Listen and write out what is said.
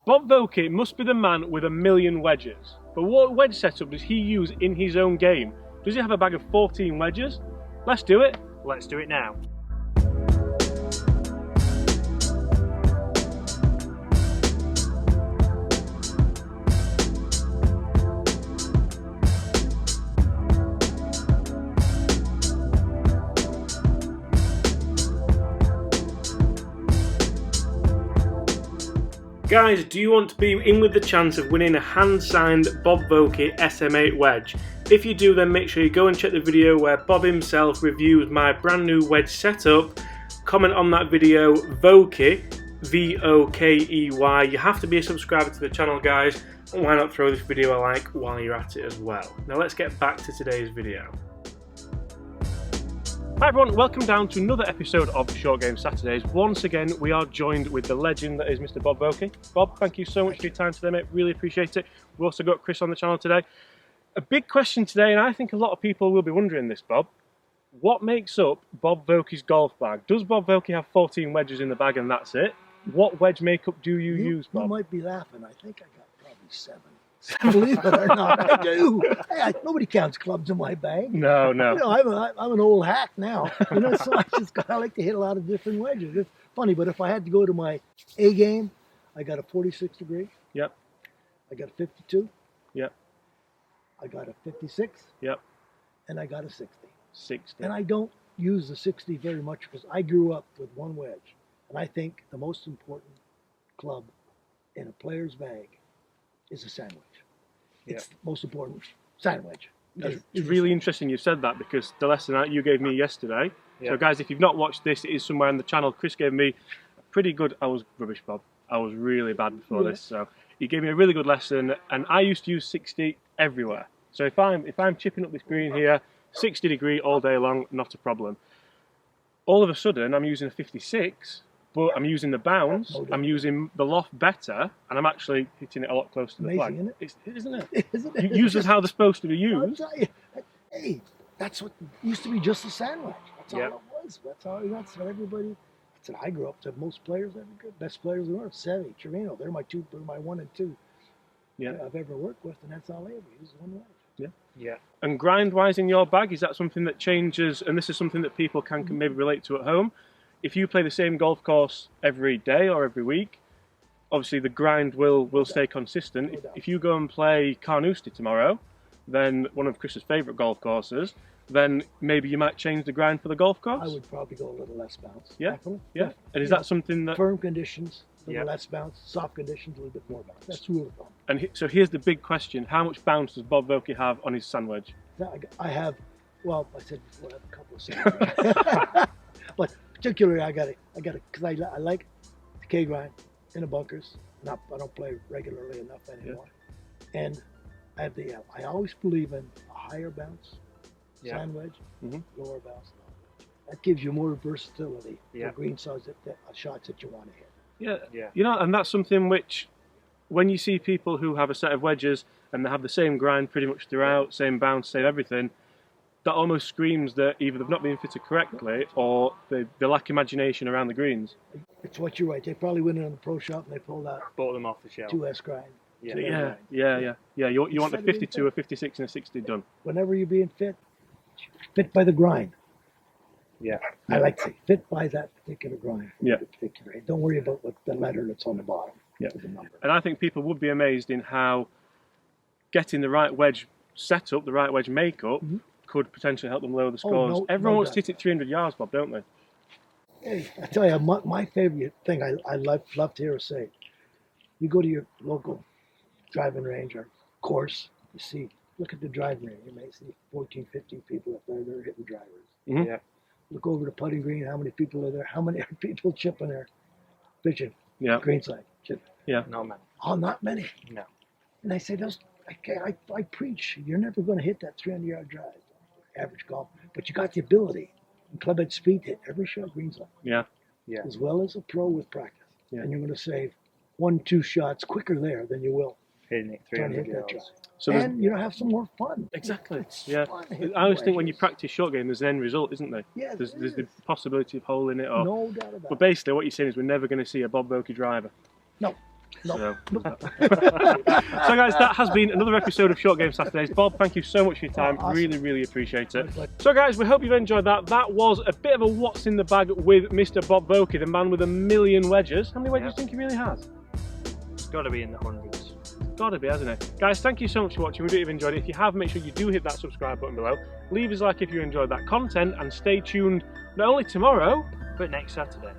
Bob Vokey must be the man with a million wedges. But what wedge setup does he use in his own game? Does he have a bag of 14 wedges? Let's do it. Let's do it now. Guys, do you want to be in with the chance of winning a hand-signed Bob Vokey SM8 wedge? If you do, then make sure you go and check the video where Bob himself reviews my brand new wedge setup. Comment on that video, Vokey, V-O-K-E-Y. You have to be a subscriber to the channel, guys. And why not throw this video a like while you're at it as well? Now let's get back to today's video. Hi everyone, welcome down to another episode of Short Game Saturdays. Once again, we are joined with the legend that is Mr. Bob Vokey. Bob, thank you so much for your time today, mate. Really appreciate it. We've also got Chris on the channel today. A big question today, and I think a lot of people will be wondering this, Bob. What makes up Bob Vokey's golf bag? Does Bob Vokey have 14 wedges in the bag and that's it? What wedge makeup do you use, Bob? You might be laughing. I think I got probably 7. Believe it or not, I do. Nobody counts clubs in my bag. No, no. You know, I'm an old hack now. You know, so I like to hit a lot of different wedges. It's funny, but if I had to go to my A game, I got a 46 degree. Yep. I got a 52. Yep. I got a 56. Yep. And I got a 60. 60. And I don't use the 60 very much because I grew up with one wedge. And I think the most important club in a player's bag is a sandwich. It's the most important sandwich. It's really interesting you said that because the lesson that you gave me yesterday. So guys, if you've not watched this, it is somewhere on the channel. Chris gave me a pretty good, I was rubbish, Bob. I was really bad before this. So he gave me a really good lesson and I used to use 60 everywhere. So if I'm chipping up this green here, 60 degree all day long, not a problem. All of a sudden I'm using a 56, but I'm using the bounce, I'm using the loft better, and I'm actually hitting it a lot closer to the flag. Isn't it? Isn't it? Isn't it? Use it how they're supposed to be used. I'll tell you, hey, that's what used to be just a sandwich. That's all it was. That's what everybody. That's what I grew up to. Most players ever good. Best players in the world. Sevi, Chirino. They're my 1 and 2. I've ever worked with, and that's all they ever use, one wedge. Yeah. And grind-wise in your bag, is that something that changes? And this is something that people can maybe relate to at home. If you play the same golf course every day or every week, obviously the grind will stay consistent. If you go and play Carnoustie tomorrow, then one of Chris's favourite golf courses, then maybe you might change the grind for the golf course? I would probably go a little less bounce. Yeah. And is that something that... Firm conditions, a little less bounce. Soft conditions, a little bit more bounce. That's rule of thumb. And so here's the big question. How much bounce does Bob Vokey have on his sand wedge? I have, well, I said before, I have a couple of sand. But particularly I got it, because I like the K grind in the bunkers. I don't play regularly enough anymore. And I have I always believe in a higher bounce sand wedge, lower bounce. That gives you more versatility for green shots that you want to hit. Yeah. You know, and that's something which, when you see people who have a set of wedges and they have the same grind pretty much throughout, same bounce, same everything, that almost screams that either they've not been fitted correctly or they lack imagination around the greens. It's what you're right. They probably went in the pro shop and they bought them off the shelf. 2S grind. Yeah. You want a 52, a 56 and a 60 done. Whenever you're being fit by the grind. Yeah. I like to say fit by that particular grind. Yeah. Don't worry about what the letter that's on the bottom. Yeah. The number. And I think people would be amazed in how getting the right wedge setup, the right wedge makeup, could potentially help them lower the scores. Everyone wants to hit it 300 yards, Bob, don't they? Hey, I tell you, my favorite thing I love to hear say, you go to your local driving range or course, look at the driving range, you may see 14, 15 people up there, they're hitting drivers. Yeah. Look over the putting green, how many people are there? How many people chipping there? Pitching. Yeah. Greenside. Chipping. Yeah. Not many. Oh, not many. No. And I say, I preach, you're never going to hit that 300-yard drive, average golf, but you got the ability. And club head speed hit every shot greenside. Yeah. As well as a pro with practice. Yeah. And you're going to save 1-2 shots quicker there than you will hitting it 300 yards. So and you know, have some more fun. Exactly. It's I always think when you practice short game, there's an end result, isn't there? Yeah. There's the possibility of holing it. Or, no doubt about it. But basically, what you're saying is we're never going to see a Bob Vokey driver. No. So guys, that has been another episode of Short Game Saturdays. Bob, thank you so much for your time. Awesome. Really appreciate it. So guys, we hope you've enjoyed that. That was a bit of a what's in the bag with Mr. Bob Vokey, the man with 1,000,000 wedges. How many wedges do you think he really has? It's got to be in the hundreds. Gotta be, hasn't it? Guys, thank you so much for watching. We really have enjoyed it. If you have, make sure you do hit that subscribe button below. Leave us a like if you enjoyed that content, and stay tuned not only tomorrow, But next Saturday.